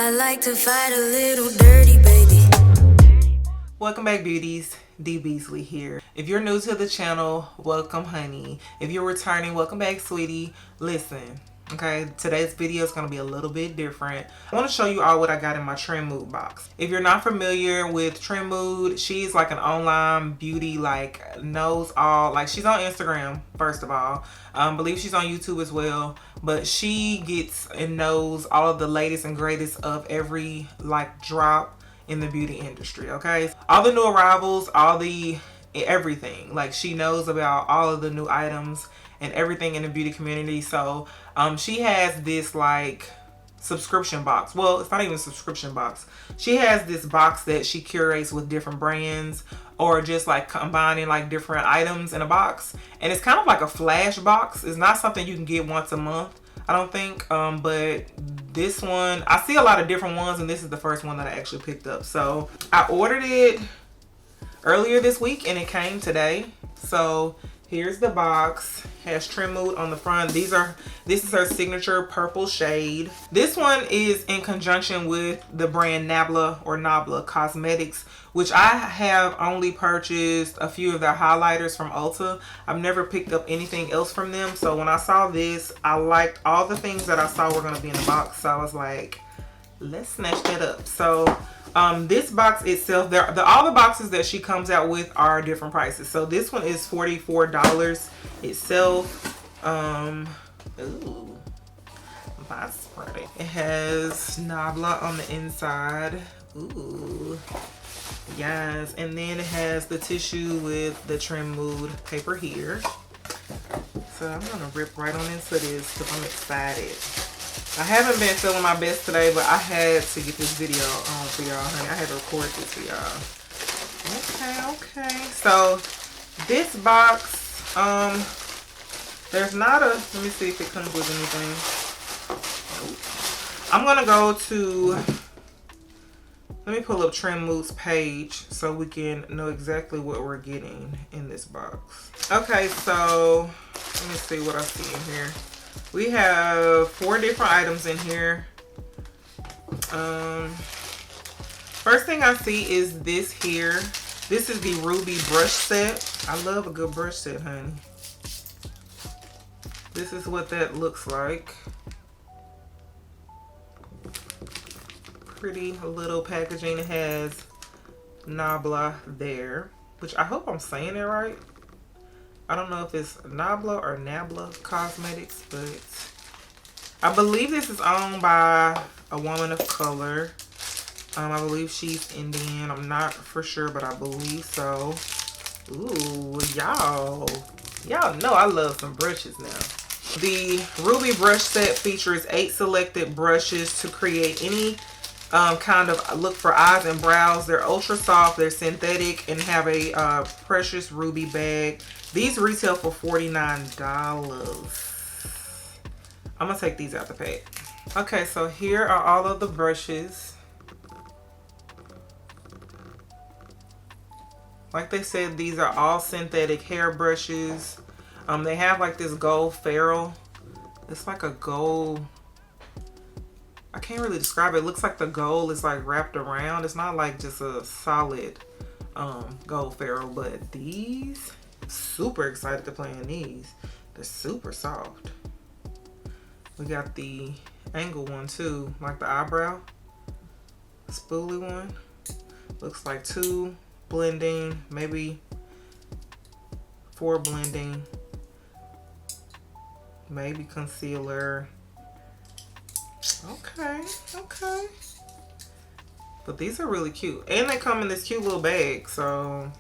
I like to fight a little dirty, baby. Welcome back, beauties. D.Beasley here. If you're new to the channel, welcome, honey. If you're returning, welcome back, sweetie. Listen, okay, today's video is going to be a little bit different. I want to show you all what I got in my Trendmood box. If you're not familiar with Trendmood, she's like an online beauty, like knows all, like she's on Instagram, first of all. I believe she's on YouTube as well, but she gets and knows all of the latest and greatest of every like drop in the beauty industry. Okay, all the new arrivals, all the everything, like she knows about all of the new items and everything in the beauty community. So she has this like subscription box. Well, it's not even a subscription box. She has this box that she curates with different brands or just like combining like different items in a box, and it's kind of like a flash box. It's not something you can get once a month, I don't think, but this one, I see a lot of different ones, and this is the first one that I actually picked up. So I ordered it earlier this week and it came today. So here's the box. Has Trendmood on the front. This is her signature purple shade. This one is in conjunction with the brand Nabla Cosmetics, which I have only purchased a few of their highlighters from Ulta. I've never picked up anything else from them. So when I saw this, I liked all the things that I saw were going to be in the box. So I was like, let's snatch that up. So this box itself, all the boxes that she comes out with are different prices. So this one is $44 itself. Ooh, that's pretty. It has Nabla on the inside. Ooh, yes. And then it has the tissue with the Trendmood paper here. So I'm gonna rip right on into this because I'm excited. I haven't been feeling my best today, but I had to get this video on for y'all, honey. I had to record this for y'all. Okay. So this box, there's not a, let me see if it comes with anything. Nope. I'm gonna go to, let me pull up Trendmood's page so we can know exactly what we're getting in this box. Okay, so let me see what I see in here. We have 4 different items in here. First thing I see is this here. This is the Ruby brush set. I love a good brush set, honey. This is what that looks like. Pretty little packaging. It has Nabla there, which I hope I'm saying it right. I don't know if it's Nabla or Nabla Cosmetics, but I believe this is owned by a woman of color. I believe she's Indian. I'm not for sure, but I believe so. Ooh, y'all know I love some brushes now. The Ruby brush set features 8 selected brushes to create any kind of look for eyes and brows. They're ultra soft, they're synthetic, and have a precious ruby bag. These retail for $49. I'm gonna take these out the pack. Okay, so here are all of the brushes. Like they said, these are all synthetic hair brushes. They have like this gold ferrule. It's like a gold, I can't really describe it. It looks like the gold is like wrapped around. It's not like just a solid gold ferrule, but these, super excited to play in these. They're super soft. We got the angle one too, like the eyebrow spoolie one. Looks like 2 blending, maybe 4 blending, maybe concealer. Okay. But these are really cute, and they come in this cute little bag. So,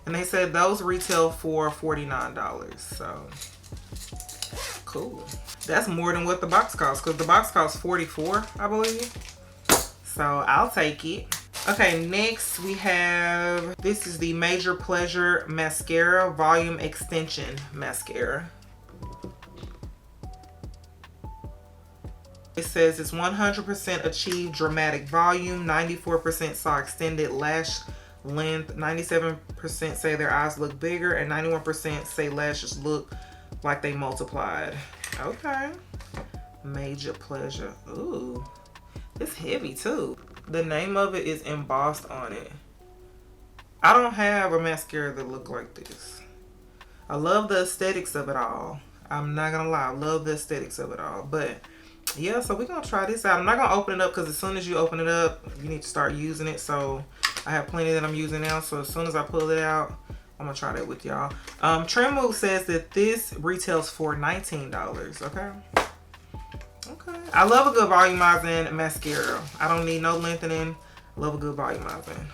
and they said those retail for $49. So cool. That's more than what the box costs, because the box costs $44, I believe. So I'll take it. Okay, next we have, this is the Major Pleasure Mascara Volume Extension Mascara. It says it's 100% achieved dramatic volume, 94% saw extended lash length, 97% say their eyes look bigger, and 91% say lashes look like they multiplied. Okay. Major Pleasure. Ooh. It's heavy too. The name of it is embossed on it. I don't have a mascara that look like this. I love the aesthetics of it all. I'm not gonna lie, I love the aesthetics of it all. But yeah, so we're gonna try this out. I'm not gonna open it up because as soon as you open it up, you need to start using it. So I have plenty that I'm using now. So as soon as I pull it out, I'm gonna try that with y'all. Trendmood says that this retails for $19. Okay. Okay. I love a good volumizing mascara. I don't need no lengthening. I love a good volumizing.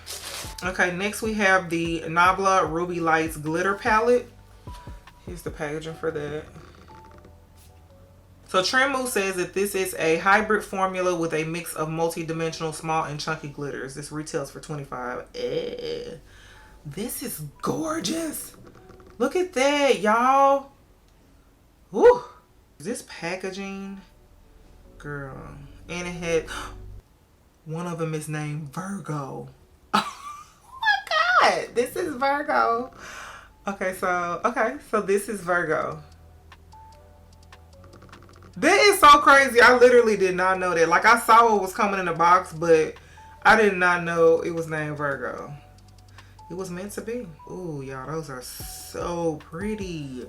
Okay, next we have the Nabla Ruby Lights Glitter Palette. Here's the packaging for that. So Trendmood says that this is a hybrid formula with a mix of multi-dimensional small and chunky glitters. This retails for $25. This is gorgeous. Look at that, y'all. Woo. This packaging, girl. And it had, one of them is named Virgo. Oh my God, this is Virgo. Okay, so this is Virgo. That is so crazy. I literally did not know that. Like, I saw it was coming in a box, but I did not know it was named Virgo. It was meant to be. Ooh, y'all, those are so pretty.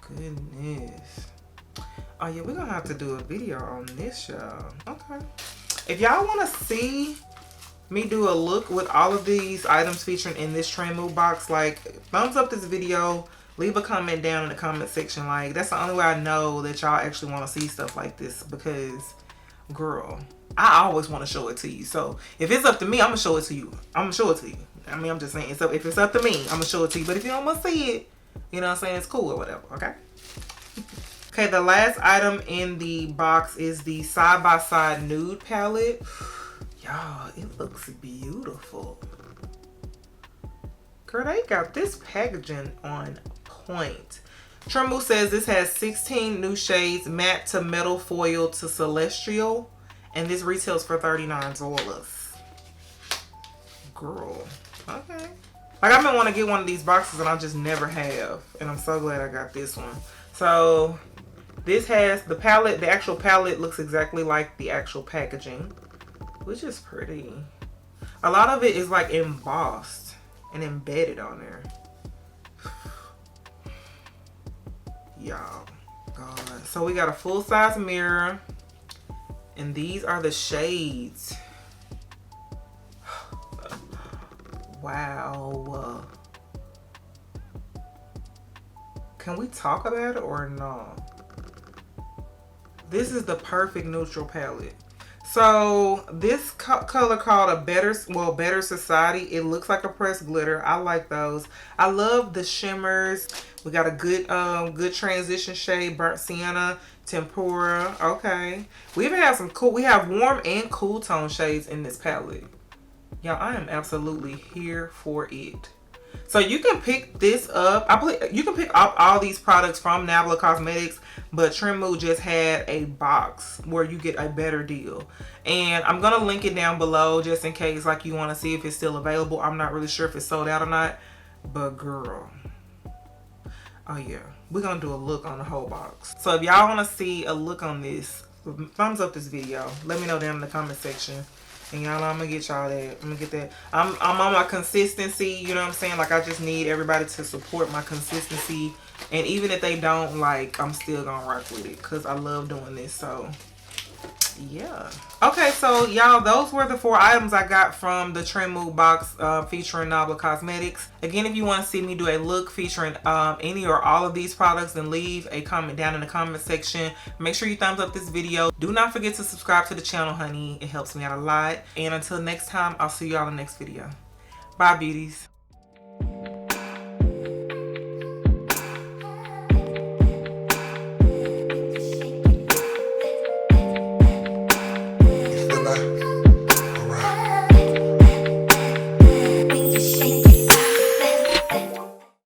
Goodness. Oh yeah, we're gonna have to do a video on this, y'all. Okay. If y'all want to see me do a look with all of these items featured in this Trendmood box, like, thumbs up this video. Leave a comment down in the comment section. Like, that's the only way I know that y'all actually want to see stuff like this, because, girl, I always want to show it to you. So if it's up to me, I'm gonna show it to you. I'm gonna show it to you. I mean, I'm just saying. So if it's up to me, I'm gonna show it to you. But if you don't want to see it, you know what I'm saying, it's cool or whatever. Okay. Okay, the last item in the box is the Side by Side Nude palette. Y'all, it looks beautiful. Girl, they got this packaging on point. Trendmood says this has 16 new shades, matte to metal foil to celestial, and this retails for $39. Girl, okay. Like, I've been wanting to get one of these boxes and I just never have, and I'm so glad I got this one. So this has the palette. The actual palette looks exactly like the actual packaging, which is pretty. A lot of it is like embossed and embedded on there. Y'all, God. So we got a full-size mirror, and these are the shades. Wow. Can we talk about it or no? This is the perfect neutral palette. So this color called a Better Society. It looks like a pressed glitter. I like those. I love the shimmers. We got a good transition shade, burnt sienna, tempura. Okay. We even have some cool. We have warm and cool tone shades in this palette. Y'all, I am absolutely here for it. So you can pick this up. You can pick up all these products from Nabla Cosmetics, but Trendmood just had a box where you get a better deal. And I'm going to link it down below just in case, like, you want to see if it's still available. I'm not really sure if it's sold out or not, but girl. Oh yeah, we're going to do a look on the whole box. So if y'all want to see a look on this, thumbs up this video. Let me know down in the comment section. And y'all know I'm gonna get y'all that. I'm gonna get that. I'm on my consistency, you know what I'm saying? Like, I just need everybody to support my consistency. And even if they don't, like, I'm still gonna rock with it because I love doing this. So yeah. Okay, so y'all, those were the 4 items I got from the Trendmood box featuring Nabla Cosmetics. Again, if you want to see me do a look featuring any or all of these products, then leave a comment down in the comment section. Make sure you thumbs up this video. Do not forget to subscribe to the channel, honey. It helps me out a lot. And until next time, I'll see y'all in the next video. Bye, beauties.